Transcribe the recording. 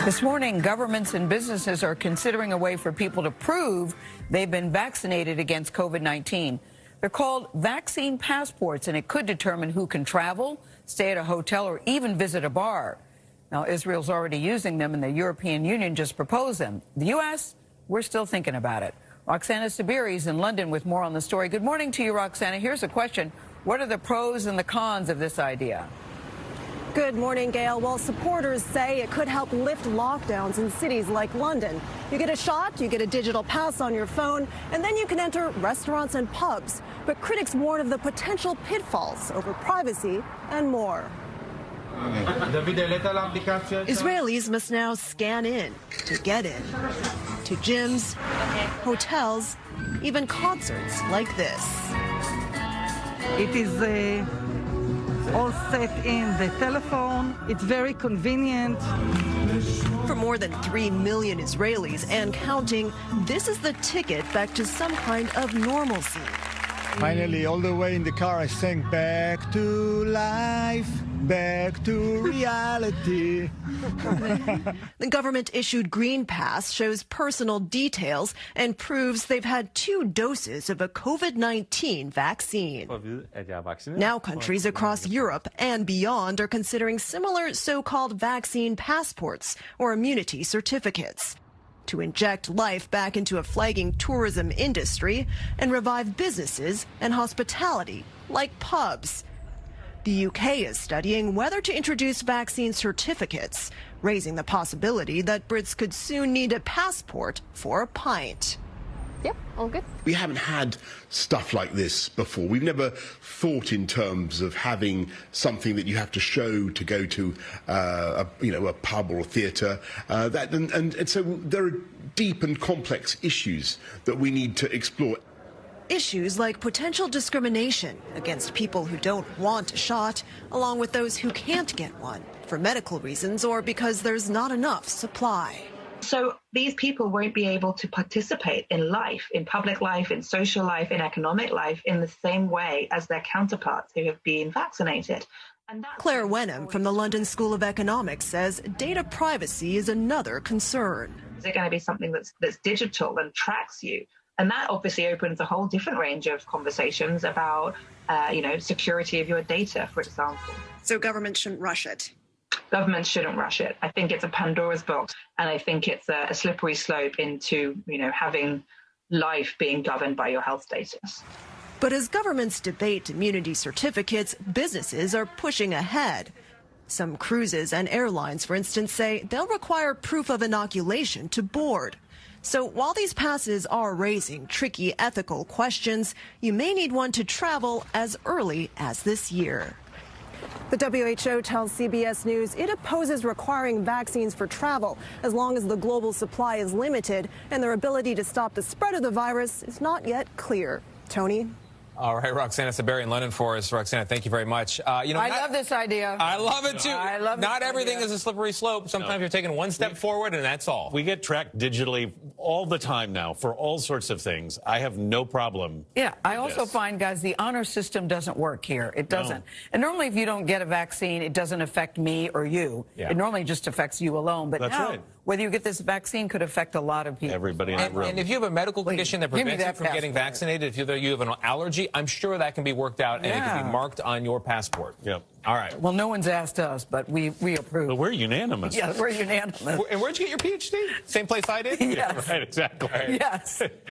This morning, governments and businesses are considering a way for people to prove they've been vaccinated against COVID-19. They're called vaccine passports, and it could determine who can travel, stay at a hotel, or even visit a bar. Now, Israel's already using them, and the European Union just proposed them. The U.S., we're still thinking about it. Roxana Saberi is in London with more on the story. Good morning to you, Roxana. Here's a question. What are the pros and the cons of this idea? Good morning, Gail. Well, supporters say it could help lift lockdowns in cities like London. You get a shot, you get a digital pass on your phone, and then you can enter restaurants and pubs. But critics warn of the potential pitfalls over privacy and more. Israelis must now scan in to get in to gyms, hotels, even concerts like this. It is all set in the telephone. It's very convenient. For more than 3 million Israelis and counting, this is the ticket back to some kind of normalcy. Finally, all the way in the car, I sang back to life, back to reality. The government-issued Green Pass shows personal details and proves they've had 2 doses of a COVID-19 vaccine. Now countries across Europe and beyond are considering similar so-called vaccine passports or immunity certificates to inject life back into a flagging tourism industry and revive businesses and hospitality like pubs. The UK is studying whether to introduce vaccine certificates, raising the possibility that Brits could soon need a passport for a pint. Yep, all good. We haven't had stuff like this before. We've never thought in terms of having something that you have to show to go to a pub or a theatre. And so there are deep and complex issues that we need to explore. Issues like potential discrimination against people who don't want a shot, along with those who can't get one for medical reasons or because there's not enough supply. So these people won't be able to participate in life, in public life, in social life, in economic life, in the same way as their counterparts who have been vaccinated. Claire Wenham from the London School of Economics says data privacy is another concern. Is it going to be something that's digital and tracks you? And that obviously opens a whole different range of conversations about, security of your data, for example. So government shouldn't rush it. Governments shouldn't rush it. I think it's a Pandora's box, and I think it's a slippery slope into, having life being governed by your health status. But as governments debate immunity certificates, businesses are pushing ahead. Some cruises and airlines, for instance, say they'll require proof of inoculation to board. So while these passes are raising tricky ethical questions, you may need one to travel as early as this year. The WHO tells CBS News it opposes requiring vaccines for travel as long as the global supply is limited and their ability to stop the spread of the virus is not yet clear. Tony? All right, Roxana Saberi in London for us. Roxana, thank you very much. I love this idea. I love it, too. I love this Not everything idea. is a slippery slope. Sometimes you're taking one step forward, and that's all. We get tracked digitally all the time now for all sorts of things. I have no problem. Yeah, I also find, guys, the honor system doesn't work here. It doesn't. No. And normally if you don't get a vaccine, it doesn't affect me or you. Yeah. It normally just affects you alone. But that's now, right. Whether you get this vaccine could affect a lot of people. Everybody in the room. And if you have a medical condition that prevents you from getting vaccinated, if you have an allergy, I'm sure that can be worked out and it can be marked on your passport. Yep. All right. Well, no one's asked us, but we approve. But we're unanimous. Yeah, we're unanimous. And where'd you get your PhD? Same place I did? Yes. Yeah, right, exactly. Yes.